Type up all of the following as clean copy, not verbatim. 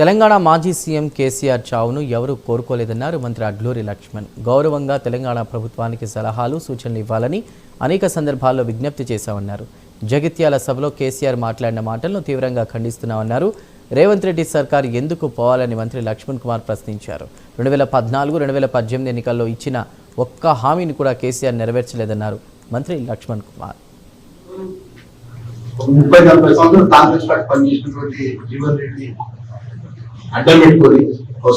తెలంగాణ మాజీ సీఎం కేసీఆర్ చావును ఎవరూ కోరుకోలేదన్నారు మంత్రి అడ్లూరి లక్ష్మణ్. గౌరవంగా తెలంగాణ ప్రభుత్వానికి సలహాలు సూచనలు ఇవ్వాలని అనేక సందర్భాల్లో విజ్ఞప్తి చేశామన్నారు. జగిత్యాల సభలో కేసీఆర్ మాట్లాడిన మాటలను తీవ్రంగా ఖండిస్తున్నామన్నారు. రేవంత్ రెడ్డి సర్కార్ ఎందుకు పోవాలని మంత్రి లక్ష్మణ్ కుమార్ ప్రశ్నించారు. 2014-2018 ఎన్నికల్లో ఇచ్చిన ఒక్క హామీని కూడా కేసీఆర్ నెరవేర్చలేదన్నారు మంత్రి లక్ష్మణ్ కుమార్. 30-40 సంవత్సరాలు కాంగ్రెస్ పార్టీ పనిచేసినటువంటి జీవన్ రెడ్డి అడ్డం పెట్టుకొని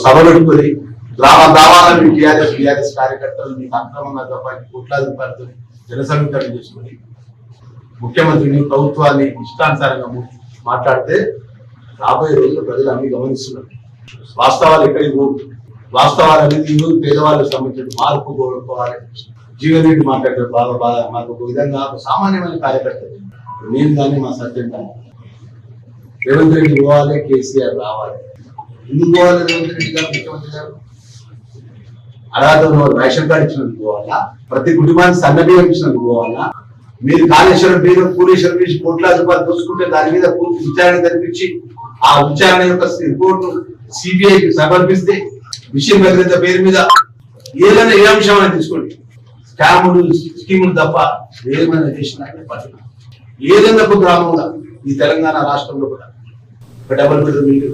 సభ పెట్టుకొని గ్రామాలను టీఆర్ఎస్ కార్యకర్తలు మీకు అక్రమంగా తప్ప కోట్లాది రూపాయలతో జనసమీకరణ చేసుకుని ముఖ్యమంత్రిని ప్రభుత్వాన్ని ఇష్టానుసారంగా మాట్లాడితే రాబోయే రోజుల్లో ప్రజలు అన్ని గమనిస్తున్నారు. వాస్తవాలు ఎక్కడికి పోవు. వాస్తవాలు అనేది ఈరోజు పేదవాళ్ళకి సంబంధించిన మార్పు కోరుకోవాలి. జీవన్ రెడ్డి మాట్లాడారు బాగా మాకు ఒక విధంగా ఒక సామాన్యమైన కార్యకర్తలు నేను కానీ మా సత్యం కానీ రేవంత్ రెడ్డి పోవాలి, కేసీఆర్ రావాలి. ఎందుకు పోవాలి? రేవంత్ రెడ్డి గారు ముఖ్యమంత్రి గారు అర్హత రేషన్ కార్డు ఇచ్చినందుకు పోవాలా? ప్రతి కుటుంబానికి సన్నబియ్యం ఇచ్చినందుకు పోవాలా? మీరు కాళేశ్వరం మీద పూరేశ్వరం నుంచి కోట్లాది రూపాయలు దోచుకుంటే దాని మీద పూర్తి విచారణ జరిపించి ఆ విచారణ యొక్క రిపోర్టు సిబిఐకి సమర్పిస్తే విషయం భద్రత పేరు మీద ఏదైనా ఏ అంశమైనా తీసుకోండి, స్కాములు స్కీములు తప్ప ఏమైనా చేసిన పట్టిన ఏదైనా గ్రామంలో ఈ తెలంగాణ రాష్ట్రంలో కూడా ఒక డబుల్ బెడ్రూమ్ ఇల్లు